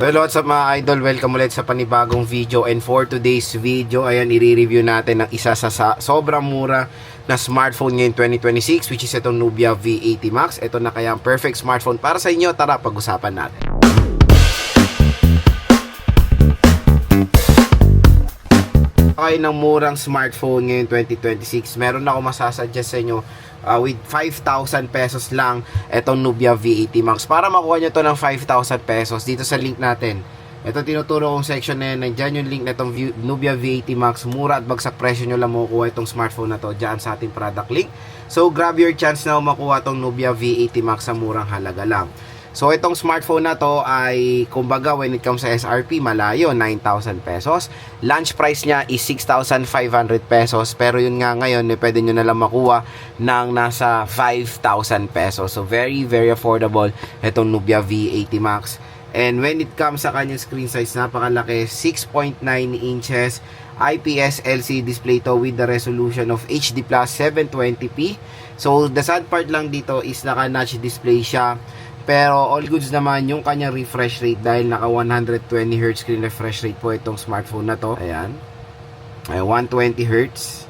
Hello, what's up mga idol? Welcome ulit sa panibagong video. And for today's video, ayan, i-review natin ng isa sa sobrang mura na smartphone ngayon 2026, which is itong Nubia V80 Max. Ito na kaya ang perfect smartphone para sa inyo. Tara, pag-usapan natin. Okay, ng murang smartphone ngayon 2026, meron ako masasuggest sa inyo with 5,000 pesos lang itong Nubia V80 Max. Para makuha nyo to ng 5,000 pesos dito sa link natin, ito tinuturo kong section na yan, nandyan yung link na itong Nubia V80 Max. Mura at bagsak presyo nyo lang makukuha itong smartphone na to dyan sa ating product link. So grab your chance na makuha itong Nubia V80 Max sa murang halaga lang. So itong smartphone na to ay kumbaga when it comes sa SRP malayo, 9,000 pesos. Launch price niya is 6,500 pesos. Pero yun nga ngayon, pwede nyo na lang makuha ng nasa 5,000 pesos. So very affordable itong Nubia V80 Max. And when it comes sa kanyang screen size, napakalaki, 6.9 inches IPS LCD display to with the resolution of HD Plus 720p. So the sad part lang dito is naka-notch display siya. Pero all goods naman yung kanyang refresh rate dahil naka 120Hz screen refresh rate po itong smartphone na to. Ayan. Ay 120Hz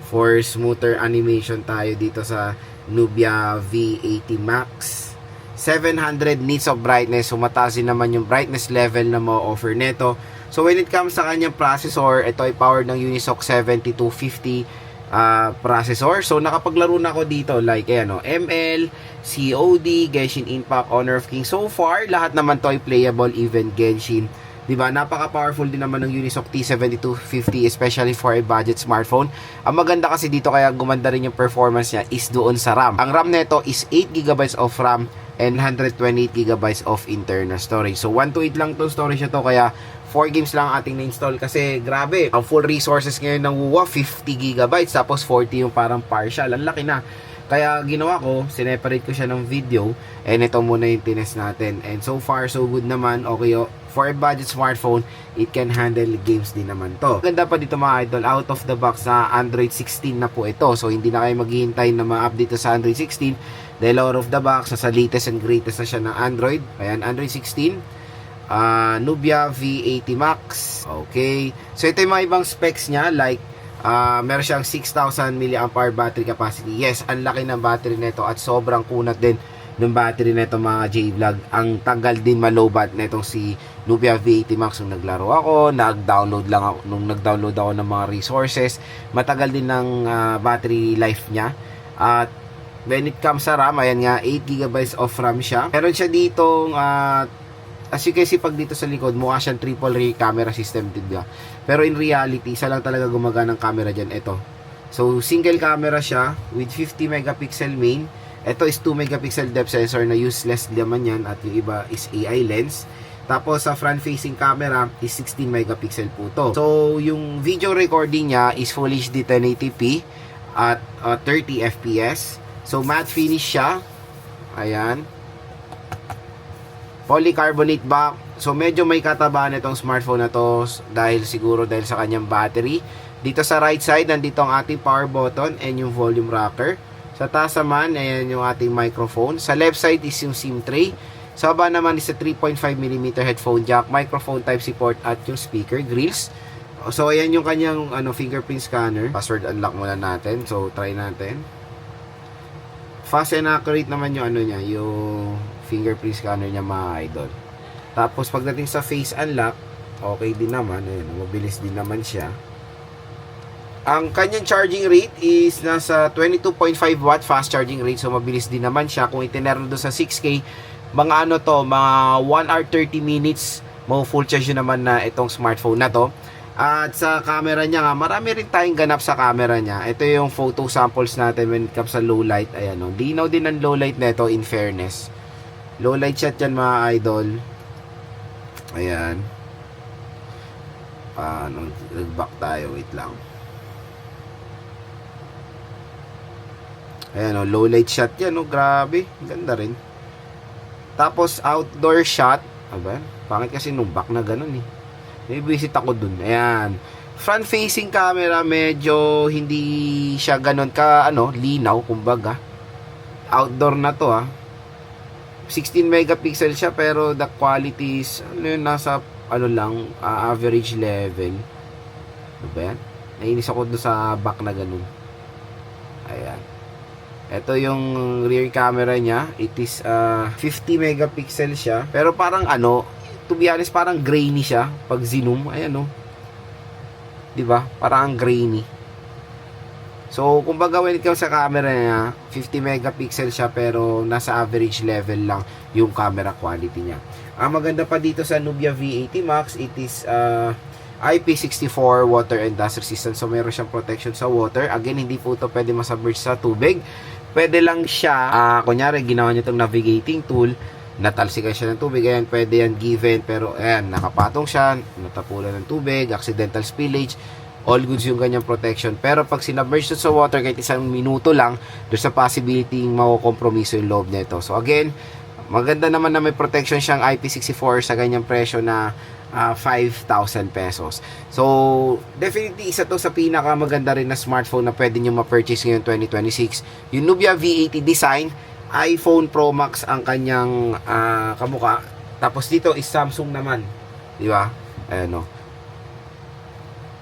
for smoother animation tayo dito sa Nubia V80 Max. 700 nits of brightness. So mataas din naman yung brightness level na ma-offer nito. So when it comes sa kanyang processor, ito ay powered ng Unisoc 7250 processor. So nakapaglaro na ako dito like ayan, ML, COD, Genshin Impact, Honor of Kings. So far, lahat naman to ay playable, even Genshin. Diba? Napaka-powerful din naman ng Unisoc T7250, especially for a budget smartphone. Ang maganda kasi dito kaya gumanda rin yung performance niya is doon sa RAM. Ang RAM nito is 8GB of RAM and 128GB of internal storage. So 128 lang to storage na to, kaya 4 games lang ating na-install kasi grabe, ang full resources ngayon ng WUWA 50GB tapos 40 yung parang partial. Ang laki na. Kaya ginawa ko, sineparate ko siya ng video and ito muna yung tinest natin. And so far so good naman. Okay, for a budget smartphone, it can handle games din naman to. Ganda pa dito mga idol, out of the box na Android 16 na po ito. So hindi na kayo maghihintay na ma-update sa Android 16 dahil out of the box, sa latest and greatest na siya ng Android. Ayan, Android 16. Nubia V80 Max. Okay. So ito yung mga ibang specs niya, like meron siyang 6,000 mAh battery capacity. Yes, ang laki ng battery nito at sobrang kunat din ng battery nito mga J-Vlog. Ang tagal din malobat nitong si Nubia V80 Max. Nung naglaro ako, nag-download ako ng mga resources. Matagal din ng battery life niya. At when it comes sa RAM, ayan nga, 8GB of RAM siya. Meron siya ditong as you can see, pag dito sa likod, mukha siyang triple rear camera system, diba? Pero in reality, isa lang talaga gumagana ng camera dyan. Ito. So, single camera siya with 50 megapixel main. Ito is 2 megapixel depth sensor na useless naman yan at yung iba is AI lens. Tapos, sa front-facing camera is 16 megapixel po to. So, yung video recording niya is Full HD 1080p at 30 FPS. So, matte finish siya. Ayan. Polycarbonate back. So medyo may katabaan itong smartphone na to dahil sa kanyang battery. Dito sa right side, nandito ang ating power button and yung volume rocker. Sa taas naman, ayan yung ating microphone. Sa left side is yung SIM tray. Sa baba naman is a 3.5mm headphone jack, microphone Type-C port at yung speaker grills. So ayan yung kanyang fingerprint scanner. Password unlock muna natin. So try natin. Fast and accurate naman yung niya, yung fingerprint scanner niya mga idol. Tapos pagdating sa face unlock, okay din naman, ayun, mabilis din naman siya. Ang kanyang charging rate is nasa 22.5 watt fast charging rate, so mabilis din naman siya. Kung itinero doon sa 6K, mga mga 1 hour 30 minutes, full charge naman na itong smartphone na to. At sa camera niya nga, marami rin tayong ganap sa camera niya. Ito yung photo samples natin when it comes sa low light. Ayan, dinaw din ang low light nito, in fairness. Low light shot yan mga idol. Ayan. Nag-back tayo, wait lang. Ayan, low light shot yan, grabe. Ganda rin. Tapos outdoor shot. Aba, pangit kasi nung back na ganun eh. May visit ako dun. Ayan. Front facing camera, medyo hindi siya ganun ka linaw kumbaga. Outdoor na to 16 megapixel siya pero the quality is nasa lang, average level. Ano ba yan? Nainis ako doon sa back na ganun. Ayan. Ito yung rear camera niya. It is 50 megapixel siya. Pero parang to be honest, parang grainy siya pag zoom. Ayan, 'di ba? Parang grainy. So, kumbaga when it comes sa camera niya, 50 megapixel siya pero nasa average level lang yung camera quality niya. Ang maganda pa dito sa Nubia V80 Max, it is IP64 water and dust resistant. So, meron siyang protection sa water. Again, hindi po ito pwede masubmerge sa tubig. Pwede lang siya, kunyari, ginawa niyo itong navigating tool, natalsikan siya ng tubig, ayan, pwede yan given, pero ayan, nakapatong siya, natapulan ng tubig, accidental spillage, all goods yung ganyang protection. Pero pag sinubmerge sa water kahit isang minuto lang, there's a possibility makukompromiso yung loob nito. So again, maganda naman na may protection siyang IP64 sa ganyang presyo na 5,000 pesos. So definitely isa to sa pinaka maganda rin na smartphone na pwede nyo ma-purchase ngayon 2026. Yung Nubia V80 design, iPhone Pro Max ang kanyang kamukha. Tapos dito is Samsung naman, di ba? Ayan,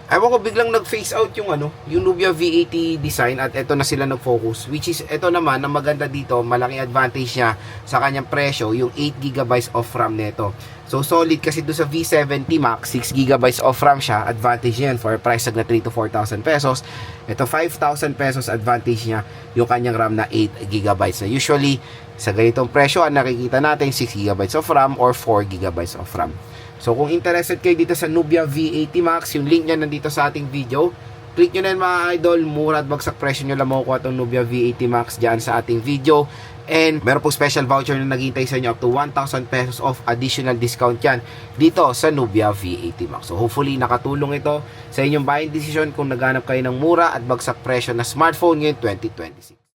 Ewan ko, biglang nag-phase out yung yung Nubia V80 design at eto na sila nag-focus, which is eto naman ang maganda dito, malaking advantage niya sa kanyang presyo, yung 8GB of RAM nito. So solid kasi doon sa V70 Max, 6GB of RAM siya, advantage yan for a price tag na 3,000 to 4,000 pesos. Ito 5,000 pesos advantage niya yung kanyang RAM na 8GB na usually sa ganitong presyo ang nakikita natin 6GB of RAM or 4GB of RAM. So kung interested kayo dito sa Nubia V80 Max, yung link niya nandito sa ating video. Click nyo na yun mga idol, mura at bagsak presyo nyo lang makukuha itong Nubia V80 Max dyan sa ating video. And meron po special voucher na naghihintay sa inyo up to 1,000 pesos of additional discount yan dito sa Nubia V80 Max. So hopefully nakatulong ito sa inyong buying decision kung naghanap kayo ng mura at bagsak presyo na smartphone ngayon 2026.